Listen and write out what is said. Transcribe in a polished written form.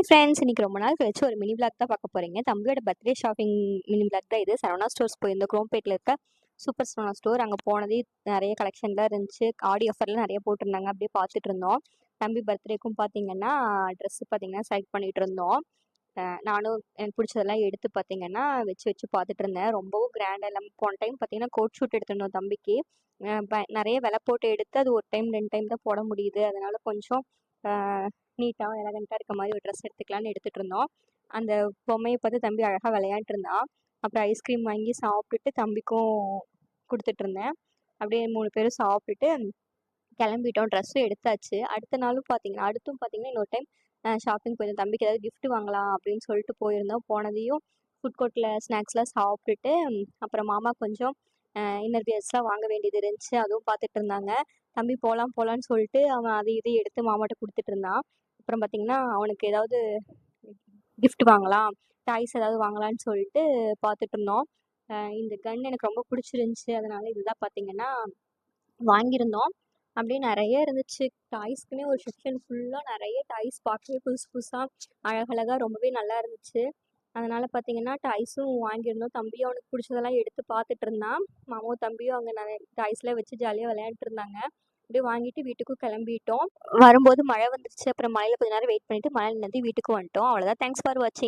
Hi friends, இன்னைக்கு ரொம்ப நாள் கழிச்சு ஒரு மினி விளாக் தான் பார்க்க போறீங்க. தம்பியோட பர்த்டே ஷாப்பிங் மினி விளாக் தான் இது. சரவணா ஸ்டோர்ஸ் போயிருந்தோம். குரோம்பேட்டில் இருக்க சூப்பர் சரவணா ஸ்டோர். அங்கே போனதே நிறைய கலெக்ஷன்லாம் இருந்துச்சு. ஆடி ஆஃபர்லாம் நிறைய போட்டிருந்தாங்க. அப்படியே பார்த்துட்டு இருந்தோம். தம்பி பர்த்டேக்கும் பார்த்தீங்கன்னா ட்ரெஸ்ஸு பார்த்தீங்கன்னா செலக்ட் பண்ணிட்டு இருந்தோம். நானும் எனக்கு பிடிச்சதெல்லாம் எடுத்து பார்த்தீங்கன்னா வச்சு வச்சு பார்த்துட்டு இருந்தேன். ரொம்பவும் கிராண்டாக இல்லாமல் போன டைம் பார்த்தீங்கன்னா கோட் ஷூட் எடுத்திருந்தோம் தம்பிக்கு. நிறைய விலை போட்டு எடுத்து அது ஒரு டைம் 2 டைம் தான் போட முடியுது. அதனால கொஞ்சம் நீட்டாகவும் எலகண்ட்டாக இருக்க மாதிரி ஒரு ட்ரெஸ் எடுத்துக்கலான்னு எடுத்துகிட்டு இருந்தோம். அந்த பொம்மையை பார்த்து தம்பி அழகாக விளையாண்டுட்டு இருந்தான். அப்புறம் ஐஸ்கிரீம் வாங்கி சாப்பிட்டுட்டு தம்பிக்கும் கொடுத்துட்டு இருந்தேன். அப்படியே 3 பேரும் சாப்பிட்டுட்டு கிளம்பிட்டோம். ட்ரெஸ்ஸும் எடுத்தாச்சு. அடுத்தும் பார்த்தீங்கன்னா இன்னொரு டைம் ஷாப்பிங் போயிருந்தோம். தம்பிக்கு ஏதாவது gift வாங்கலாம் அப்படின்னு சொல்லிட்டு போயிருந்தோம். போனதையும் ஃபுட் கோர்ட்டில் ஸ்நாக்ஸ்லாம் சாப்பிட்டுட்டு அப்புறம் மாமா கொஞ்சம் இன்னர் வியர்ஸ்லாம் வாங்க வேண்டியது இருந்துச்சு. அதுவும் பார்த்துட்டு இருந்தாங்க. தம்பி போகலான்னு சொல்லிட்டு அவன் அதை இதையும் எடுத்து மாமாட்ட கொடுத்துட்டு இருந்தான். அப்புறம் பார்த்தீங்கன்னா அவனுக்கு ஏதாவது gift வாங்கலாம், டாய்ஸ் ஏதாவது வாங்கலான்னு சொல்லிட்டு பார்த்துட்டு இருந்தோம். இந்த கன் எனக்கு ரொம்ப பிடிச்சிருந்துச்சி. அதனால இதுதான் பார்த்தீங்கன்னா வாங்கியிருந்தோம். அப்படியே நிறைய இருந்துச்சு. டாய்ஸ்க்குன்னே ஒரு செக்ஷன் ஃபுல்லாக நிறைய டாய்ஸ் பார்க்கவே புதுசு புதுசாக அழகழகாக ரொம்பவே நல்லா இருந்துச்சு. அதனால் பார்த்தீங்கன்னா டாய்ஸும் வாங்கியிருந்தோம். தம்பியும் அவனுக்கு பிடிச்சதெல்லாம் எடுத்து பார்த்துட்டு இருந்தான். மாமாவும் தம்பியும் அங்கே நிறைய டாய்ஸ்லாம் வச்சு ஜாலியாக விளையாண்டுட்டு இருந்தாங்க. அப்படியே வாங்கிட்டு வீட்டுக்கும் கிளம்பிட்டோம். வரும்போது மழை வந்துருச்சு. அப்புறம் மழையில் கொஞ்ச நேரம் வெயிட் பண்ணிட்டு மழை நின்னது வீட்டுக்கு வந்துட்டோம். அவ்வளோதான். தேங்க்ஸ் ஃபார் வாட்சிங்.